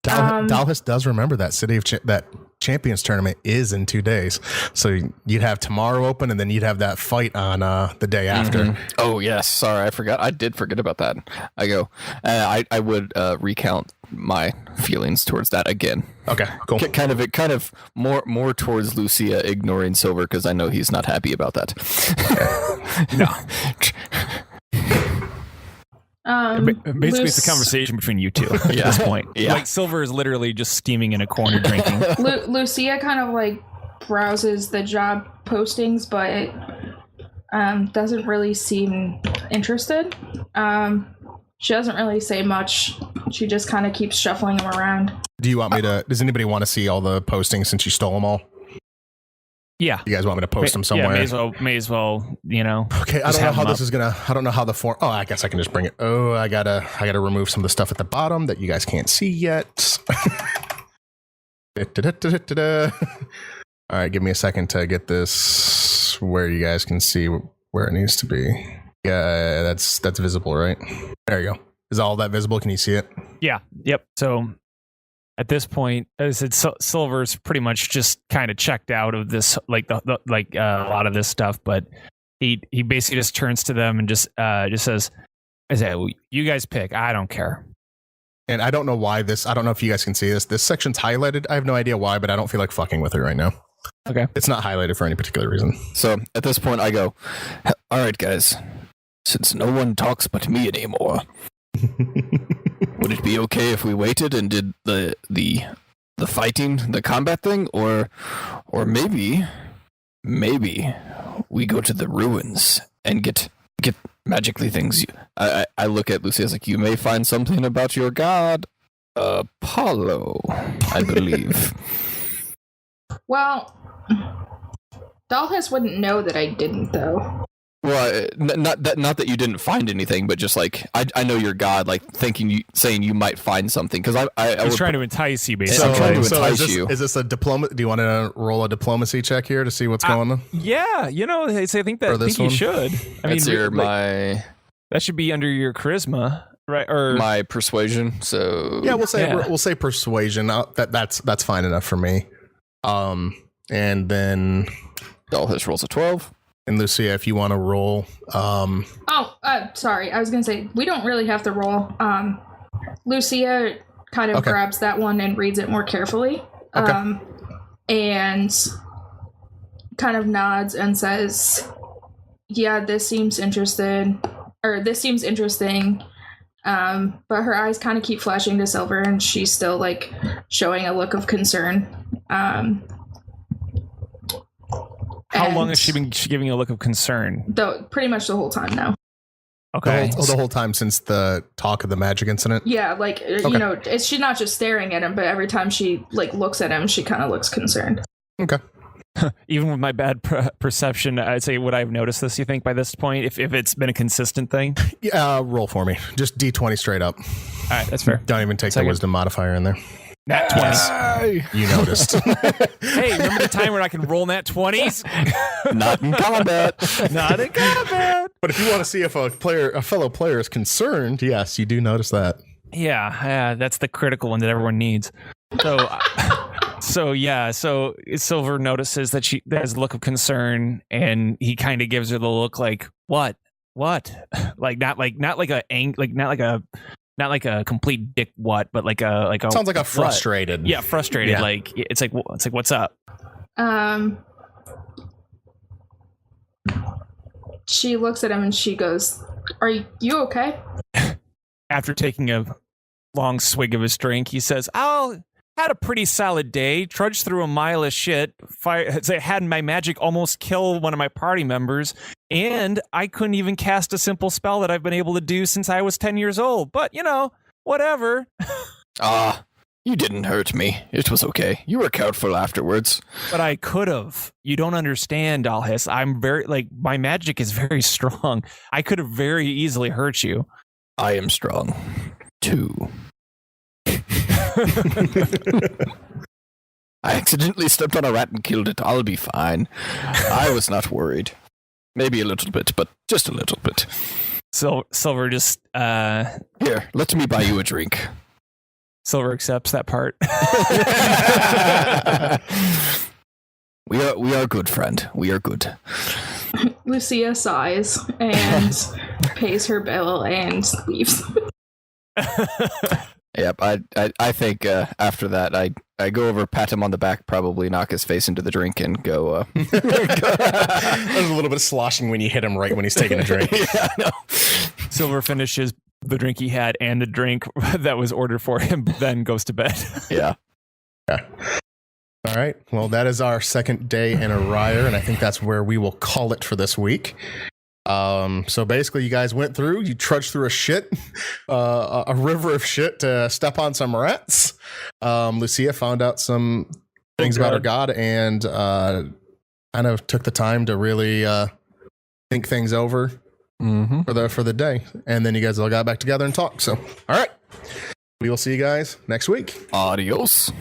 Dalhis does remember that City of that Champions tournament is in 2 days. So you'd have tomorrow open, and then you'd have that fight on the day after. Mm-hmm. Oh, yes. Sorry, I forgot. I did forget about that. I would recount my feelings towards that again. Okay, cool. Kind of more towards Lucia ignoring Silver, because I know he's not happy about that. No. Basically, it's a conversation between you two at this point. Yeah. Like, Silver is literally just steaming in a corner drinking. Lucia kind of like browses the job postings, but doesn't really seem interested. She doesn't really say much. She just kind of keeps shuffling them around. Does anybody want to see all the postings since you stole them all? Yeah. You guys want me to post them somewhere? Yeah, may as well, Okay, I don't know how this is gonna. I don't know how the form. Oh, I guess I can just bring it. Oh, I gotta remove some of the stuff at the bottom that you guys can't see yet. All right, give me a second to get this where you guys can see where it needs to be. Yeah, that's visible, right? There you go. Is all that visible? Can you see it? Yeah. Yep. So at this point, as I said, Silver's pretty much just kind of checked out of this, like a lot of this stuff. But he basically just turns to them and just says, "You guys pick. I don't care." And I don't know why this. I don't know if you guys can see this. This section's highlighted. I have no idea why, but I don't feel like fucking with it right now. Okay. It's not highlighted for any particular reason. So at this point, I go, "All right, guys. Since no one talks but me anymore." Would it be okay if we waited and did the fighting, the combat thing, or maybe we go to the ruins and get magically things? I look at Lucy as like, you may find something about your god, Apollo, I believe. Well, Dalhis wouldn't know that I didn't, though. Well, not that you didn't find anything, but just like I know your god, like saying you might find something, because I was trying to entice you, basically. So, I'm trying to entice you. Is this a diploma? Do you want to roll a diplomacy check here to see what's going on? Yeah, I think you should. That should be under your charisma, right? Or my persuasion. So yeah, we'll say persuasion. That's fine enough for me. And then Dalhis rolls a 12. And Lucia, if you want to roll. Sorry. I was going to say, we don't really have to roll. Lucia kind of grabs that one and reads it more carefully. Okay. And kind of nods and says, yeah, this seems interesting. But her eyes kind of keep flashing to Silver, and she's still like showing a look of concern. How long has she been giving a look of concern? Pretty much the whole time now. Okay. The whole time since the talk of the magic incident? Yeah, she's not just staring at him, but every time she looks at him, she kind of looks concerned. Okay. Even with my bad perception, I'd say, would I have noticed this, you think, by this point, if it's been a consistent thing? Yeah, roll for me. Just D20 straight up. All right, that's fair. Don't even take the wisdom modifier in there. Nat 20s. You noticed. Hey, remember the time where I can roll nat 20s? Not in combat. Not in combat. But if you want to see if a fellow player is concerned, yes, you do notice that. Yeah, that's the critical one that everyone needs. So, so Silver notices that she has a look of concern, and he kind of gives her the look like, what? Like not like a complete dick what, but like a sounds like a frustrated. What? Yeah, frustrated. Yeah. Like it's like what's up? She looks at him and she goes, "Are you okay?" After taking a long swig of his drink, he says, had a pretty solid day, trudged through a mile of shit, had my magic almost kill one of my party members, and I couldn't even cast a simple spell that I've been able to do since I was 10 years old. But, whatever. You didn't hurt me. It was okay. You were careful afterwards. But I could have. You don't understand, Dalhis. I'm my magic is very strong. I could have very easily hurt you. I am strong, too. I accidentally stepped on a rat and killed it. I'll be fine. I was not worried. Maybe a little bit, but just a little bit. So Silver just Here, let me buy you a drink. Silver accepts that part. We are good, friend. We are good. Lucia sighs and pays her bill and leaves. Yep, I think after that I go over, pat him on the back, probably knock his face into the drink, and go. There's a little bit of sloshing when you hit him right when he's taking a drink. Yeah, no. Silver finishes the drink he had and the drink that was ordered for him, then goes to bed. Yeah. All right. Well, that is our second day in Araya, and I think that's where we will call it for this week. So basically you guys went through, you trudged through a river of shit to step on some rats. Lucia found out some things about her god and kind of took the time to really think things over for the day. And then you guys all got back together and talked. So, all right. We will see you guys next week. Adios.